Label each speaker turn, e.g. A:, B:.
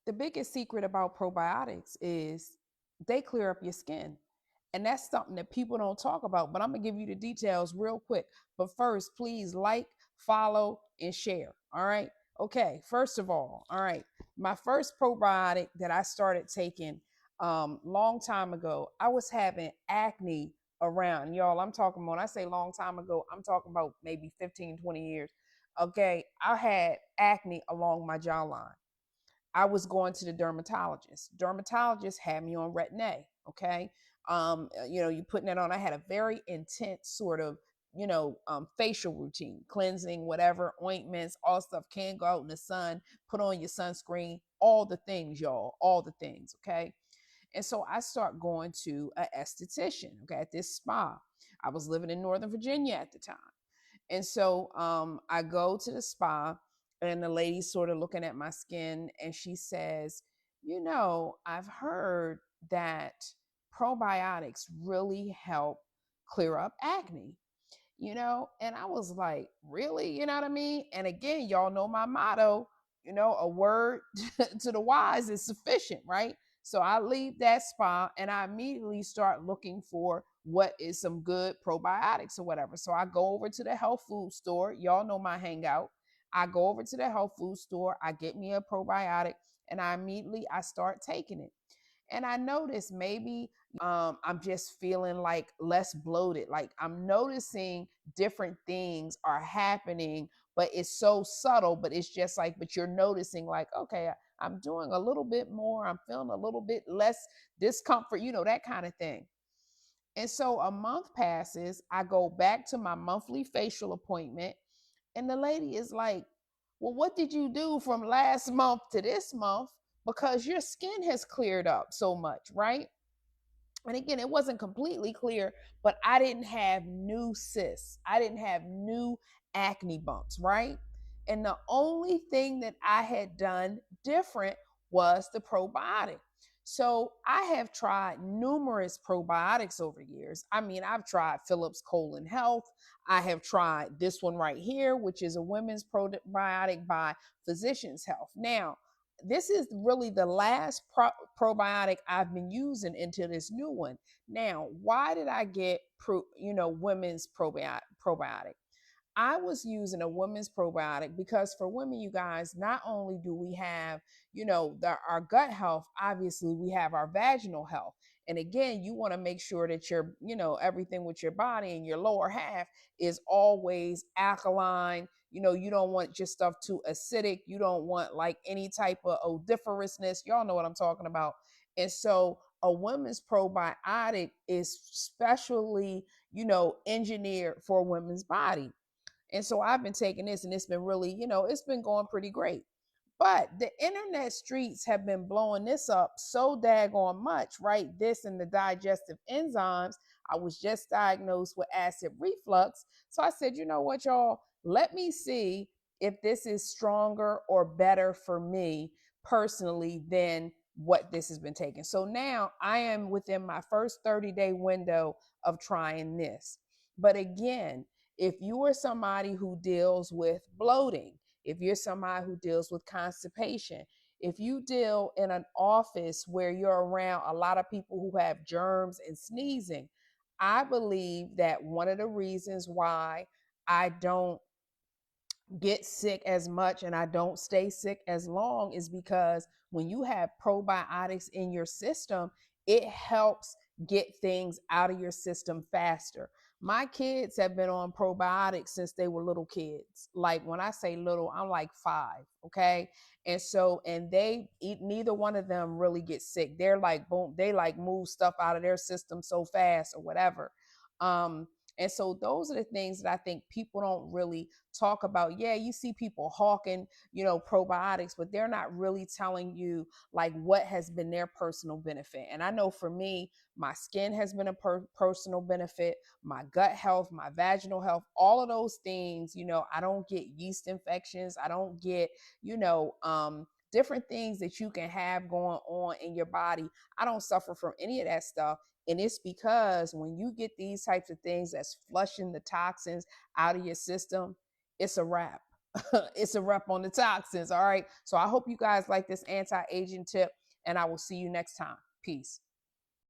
A: The biggest secret about probiotics is they clear up your skin. And that's something that people don't talk about, but I'm going to give you the details real quick. But first, please like, follow, and share. All right. Okay. First of all right. My first probiotic that I started taking long time ago, I was having acne around. Y'all, I'm talking when I say long time ago, I'm talking about maybe 15, 20 years. Okay. I had acne along my jawline. I was going to the dermatologist. Dermatologist had me on Retin-A. Okay. You putting that on. I had a very intense sort of, facial routine, cleansing, whatever, ointments, all stuff. Can't go out in the sun, put on your sunscreen, all the things, y'all, all the things. Okay. And so I start going to an esthetician, okay, at this spa. I was living in Northern Virginia at the time. And so I go to the spa, and the lady's sort of looking at my skin, and she says, I've heard that probiotics really help clear up acne, and I was like, really? You know what I mean? And again, y'all know my motto, a word to the wise is sufficient, right? So I leave that spa and I immediately start looking for what is some good probiotics or whatever. So I go over to the health food store. Y'all know my hangout. I go over to the health food store. I get me a probiotic, and I start taking it. And I notice maybe I'm just feeling like less bloated. Like I'm noticing different things are happening, but it's so subtle. But it's just like, but you're noticing like, okay, I'm doing a little bit more. I'm feeling a little bit less discomfort, that kind of thing. And so a month passes. I go back to my monthly facial appointment, and the lady is like, well, what did you do from last month to this month? Because your skin has cleared up so much, right? And again, it wasn't completely clear, but I didn't have new cysts. I didn't have new acne bumps, right? And the only thing that I had done different was the probiotic. So I have tried numerous probiotics over years. I mean, I've tried Phillips Colon Health. I have tried this one right here, which is a women's probiotic by Physicians Health. Now, this is really the last probiotic I've been using until this new one. Now, why did I get women's probiotic? I was using a women's probiotic because for women, you guys, not only do we have, our gut health, obviously we have our vaginal health. And again, you want to make sure that your, everything with your body and your lower half is always alkaline. You don't want your stuff too acidic. You don't want like any type of odoriferousness. Y'all know what I'm talking about. And so a women's probiotic is specially, engineered for a women's body. And so I've been taking this, and it's been really, it's been going pretty great. But the internet streets have been blowing this up so daggone much, right? This and the digestive enzymes. I was just diagnosed with acid reflux. So I said, you know what, y'all? Let me see if this is stronger or better for me personally than what this has been taking. So now I am within my first 30-day window of trying this. But again, if you are somebody who deals with bloating, if you're somebody who deals with constipation, if you deal in an office where you're around a lot of people who have germs and sneezing, I believe that one of the reasons why I don't get sick as much and I don't stay sick as long is because when you have probiotics in your system, it helps get things out of your system faster. My kids have been on probiotics since they were little kids. Like when I say little, I'm like 5, okay? And so, and neither one of them really get sick. They're like, boom, they like move stuff out of their system so fast or whatever. And so those are the things that I think people don't really talk about. Yeah, you see people hawking, probiotics, but they're not really telling you like what has been their personal benefit. And I know for me, my skin has been a personal benefit, my gut health, my vaginal health, all of those things, I don't get yeast infections. I don't get, different things that you can have going on in your body. I don't suffer from any of that stuff. And it's because when you get these types of things that's flushing the toxins out of your system, it's a wrap. it's a wrap on the toxins. All right. So I hope you guys like this anti-aging tip, and I will see you next time. Peace.